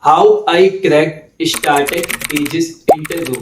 How I cracked startup Aegis interview.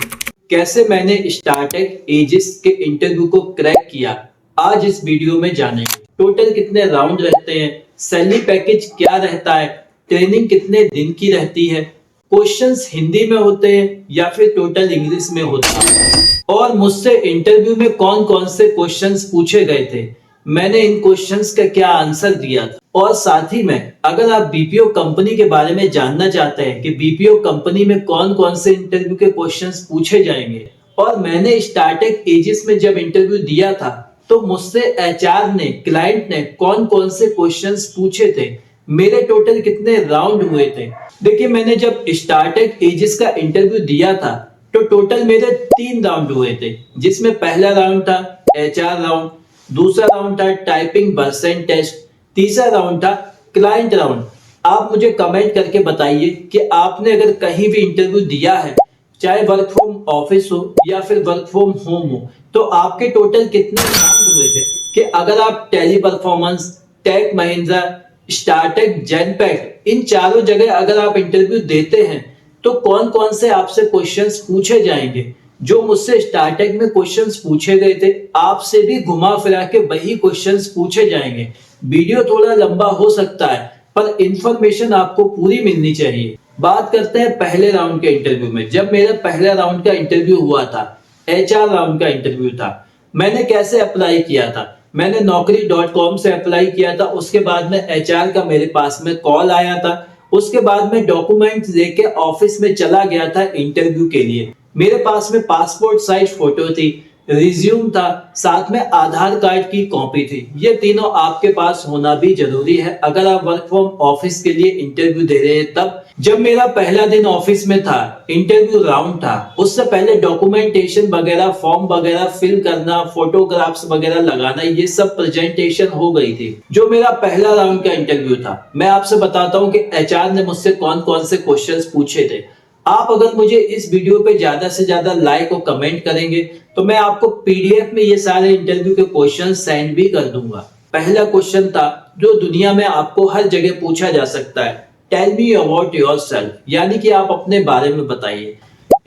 कैसे मैंने startup Aegis के इंटरव्यू को क्रैक किया, आज इस वीडियो में जानेंगे। टोटल कितने राउंड रहते हैं, सैलरी पैकेज क्या रहता है, ट्रेनिंग कितने दिन की रहती है, क्वेश्चंस हिंदी में होते हैं या फिर टोटल इंग्लिश में होता है, और मुझसे इंटरव्यू में कौन कौन से क्वेश्चंस पूछे गए थे, मैंने इन क्वेश्चंस का क्या आंसर दिया था। और साथ ही में अगर आप बीपीओ कंपनी के बारे में जानना चाहते हैं कि बीपीओ कंपनी में कौन कौन से इंटरव्यू के क्वेश्चंस पूछे जाएंगे, और मैंने स्टार्टअप एजिस में जब इंटरव्यू दिया था तो मुझसे एचआर ने, क्लाइंट ने कौन कौन से क्वेश्चंस पूछे थे, मेरे टोटल कितने राउंड हुए थे। देखिए, मैंने जब स्टार्टअप एजिस का इंटरव्यू दिया था तो टोटल मेरे 3 राउंड हुए थे, जिसमें पहला राउंड था एचआर राउंड, दूसरा राउंड था टाइपिंग परसेंट टेस्ट, तीसरा राउंड था क्लाइंट राउंड। आप मुझे कमेंट करके बताइए कि आपने अगर कहीं भी इंटरव्यू दिया है, चाहे वर्क फ्रॉम ऑफिस हो या फिर वर्क फ्रॉम होम हो, तो आपके टोटल कितने राउंड हुए थे। कि अगर आप Teleperformance, Tech Mahindra, startup, Genpact, इन चारों जगह अगर आप इंटरव्यू देते हैं तो कौन कौन से आपसे क्वेश्चंस पूछे जाएंगे। जो मुझसे स्टार्टअप में क्वेश्चंस पूछे गए थे, आपसे भी घुमा फिरा के वही क्वेश्चंस पूछे जाएंगे। वीडियो थोड़ा लंबा हो सकता है पर इंफॉर्मेशन आपको पूरी मिलनी चाहिए। बात करते हैं पहले राउंड के इंटरव्यू में। जब मेरा पहला राउंड का इंटरव्यू हुआ था, एचआर राउंड का इंटरव्यू था, मैंने कैसे अप्लाई किया था। मैंने naukri.com से अप्लाई किया था। उसके बाद में एचआर का मेरे पास में कॉल आया था। उसके बाद में डॉक्यूमेंट्स लेके ऑफिस में चला गया था इंटरव्यू के लिए। मेरे पास में पासपोर्ट साइज फोटो थी, रिज्यूम था, साथ में आधार कार्ड की कॉपी थी। ये तीनों आपके पास होना भी जरूरी है अगर आप वर्क फ्रॉम ऑफिस के लिए इंटरव्यू दे रहे हैं। तब जब मेरा पहला दिन ऑफिस में था, इंटरव्यू राउंड था, उससे पहले डॉक्यूमेंटेशन वगैरह, फॉर्म वगैरह फिल करना, फोटोग्राफ्स वगैरह लगाना, ये सब प्रेजेंटेशन हो गई थी। जो मेरा पहला राउंड का इंटरव्यू था, मैं आपसे बताता हूँ कि एचआर ने मुझसे कौन कौन से क्वेश्चंस पूछे थे। आप अगर मुझे इस वीडियो पे ज्यादा से ज्यादा लाइक और कमेंट करेंगे तो मैं आपको पीडीएफ में ये सारे इंटरव्यू के क्वेश्चन सेंड भी कर दूंगा। पहला क्वेश्चन था जो दुनिया में आपको हर जगह पूछा जा सकता है, टेल मी अबाउट योरसेल्फ, यानी कि आप अपने बारे में बताइए।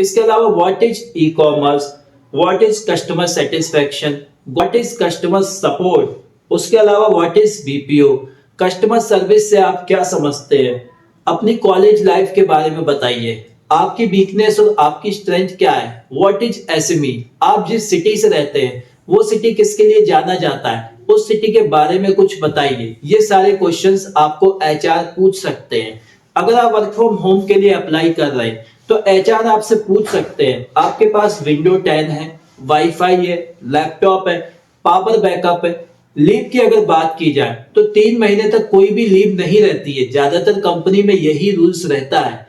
इसके अलावा what is e commerce, what is customer satisfaction, what is customer support, उसके अलावा what is BPO, customer service से आप क्या समझते हैं, अपनी कॉलेज लाइफ के बारे में बताइए, आपकी वीकनेस और आपकी स्ट्रेंथ क्या है, व्हाट इज एसएमई, आप जिस सिटी से रहते हैं वो सिटी किसके लिए जाना जाता है, उस सिटी के बारे में कुछ बताइए। ये सारे क्वेश्चंस आपको एचआर पूछ सकते हैं। अगर आप वर्क फ्रॉम होम के लिए अप्लाई कर रहे हैं तो एचआर आपसे पूछ सकते हैं आपके पास विंडो 10 है, वाईफाई है, लैपटॉप है, पावर बैकअप है। लीव की अगर बात की जाए तो 3 महीने तक कोई भी लीव नहीं रहती है, ज्यादातर कंपनी में यही रूल्स रहता है।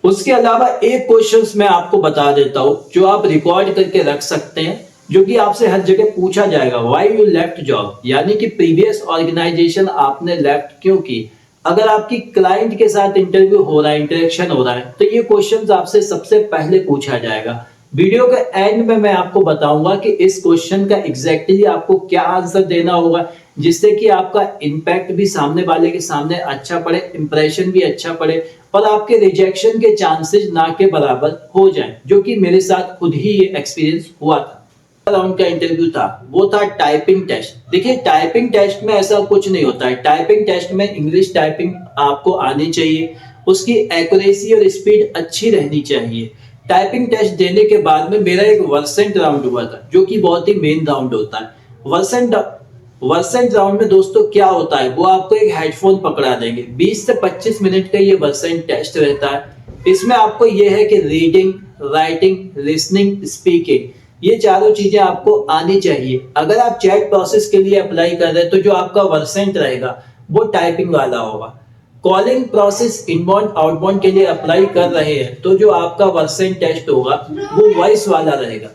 उसके अलावा एक क्वेश्चन मैं आपको बता देता हूं जो आप रिकॉर्ड करके रख सकते हैं, जो कि आपसे हर जगह पूछा जाएगा। व्हाई यू लेफ्ट जॉब, यानी कि प्रीवियस ऑर्गेनाइजेशन आपने लेफ्ट क्यों की। अगर आपकी क्लाइंट के साथ इंटरव्यू हो रहा है, इंटरेक्शन हो रहा है, तो ये क्वेश्चन आपसे सबसे पहले पूछा जाएगा। वीडियो के एंड में मैं आपको बताऊंगा कि इस क्वेश्चन का एग्जैक्टली आपको क्या आंसर देना होगा, जिससे कि आपका इम्पैक्ट भी सामने वाले के सामने अच्छा पड़े, इंप्रेशन भी अच्छा पड़े और आपके रिजेक्शन के चांसेस ना के बराबर हो जाएं, जो कि मेरे साथ खुद ही ये एक्सपीरियंस हुआ था। राउंड का इंटरव्यू था वो था टाइपिंग टेस्ट। देखिए, टाइपिंग टेस्ट में ऐसा कुछ नहीं होता है। टाइपिंग टेस्ट में इंग्लिश टाइपिंग आपको आनी चाहिए, उसकी एक्यूरेसी और स्पीड अच्छी रहनी चाहिए। टाइपिंग टेस्ट देने के बाद में मेरा एक वर्सेंट राउंड हुआ था, जो कि बहुत ही मेन राउंड होता है। वर्सेंट राउंड में दोस्तों क्या होता है, वो आपको एक हेडफोन पकड़ा देंगे। 20 से 25 मिनट का ये वर्सेंट टेस्ट रहता है। इसमें आपको ये है कि रीडिंग, राइटिंग, लिसनिंग, स्पीकिंग, ये चारों चीजें आपको आनी चाहिए। अगर आप चैट प्रोसेस के लिए अप्लाई कर रहे हैं तो जो आपका वर्सेंट रहेगा वो टाइपिंग वाला होगा। कॉलिंग प्रोसेस, इनबाउंड आउटबाउंड के लिए अप्लाई कर रहे हैं तो जो आपका वर्सेंट टेस्ट होगा वो वॉइस वाला रहेगा।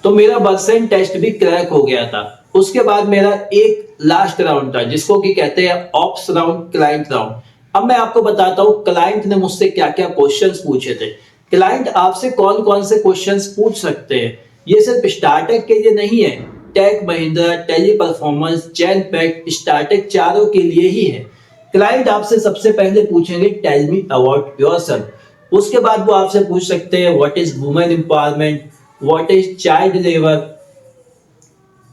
तो मेरा वर्सेंट टेस्ट भी क्रैक हो गया था। उसके बाद मेरा एक लास्ट राउंड था जिसको कि कहते हैं ऑप्स राउंड, क्लाइंट राउंड। अब मैं आपको बताता हूँ क्लाइंट ने मुझसे क्या क्या क्वेश्चंस पूछे थे। क्लाइंट आपसे कौन कौन से क्वेश्चंस पूछ सकते हैं, ये सिर्फ स्टार्टअप के लिए नहीं है, Tech Mahindra, Teleperformance, Genpact, startup चारों के लिए ही है। क्लाइंट आपसे सबसे पहले पूछेंगे टेल मी अबाउट योरसेल्फ। उसके बाद वो आपसे पूछ सकते हैं what is women empowerment, what is child labour,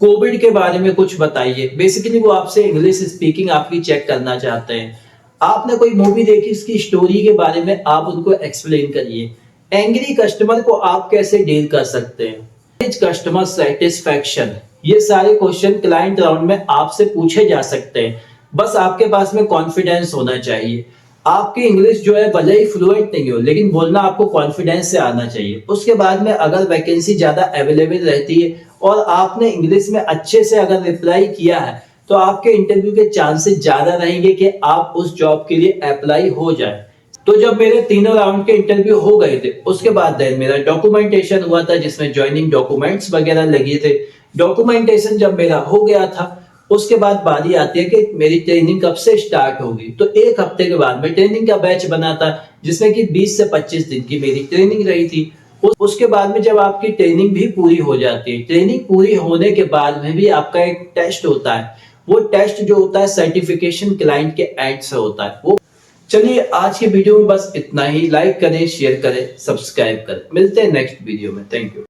Covid के बारे में कुछ बताइए। बेसिकली वो आपसे इंग्लिश स्पीकिंग आपकी चेक करना चाहते हैं। आपने कोई मूवी देखी, उसकी स्टोरी के बारे में आप उनको एक्सप्लेन करिए। एंग्री कस्टमर को आप कैसे डील कर सकते हैं, कस्टमर सेटिस्फैक्शन, ये सारे क्वेश्चन क्लाइंट राउंड में आपसे पूछे जा सकते हैं। बस आपके पास में कॉन्फिडेंस होना चाहिए। आपकी इंग्लिश जो है भले ही फ्लुएंट नहीं हो, लेकिन बोलना आपको कॉन्फिडेंस से आना चाहिए। उसके बाद में अगर वैकेंसी ज्यादा अवेलेबल रहती है और आपने इंग्लिश में अच्छे से अगर रिप्लाई किया है, तो आपके इंटरव्यू के चांसेस ज्यादा रहेंगे कि आप उस जॉब के लिए अप्लाई हो जाए। तो जब मेरे तीनों राउंड के इंटरव्यू हो गए थे, उसके बाद देन मेरा डॉक्यूमेंटेशन हुआ था, जिसमें ज्वाइनिंग डॉक्यूमेंट्स वगैरह लगे थे। डॉक्यूमेंटेशन जब मेरा हो गया था, उसके बाद बारी आती है कि मेरी ट्रेनिंग कब से स्टार्ट होगी। तो एक हफ्ते के बाद में ट्रेनिंग का बैच बना था, जिसमें कि 20 से 25 दिन की मेरी ट्रेनिंग रही थी। उसके बाद में जब आपकी ट्रेनिंग भी पूरी हो जाती है, ट्रेनिंग पूरी होने के बाद में भी आपका एक टेस्ट होता है। वो टेस्ट जो होता है सर्टिफिकेशन क्लाइंट के एंड से होता है। वो चलिए, आज की वीडियो में बस इतना ही। लाइक करें, शेयर करें, सब्सक्राइब करें। मिलते हैं नेक्स्ट वीडियो में। Thank you.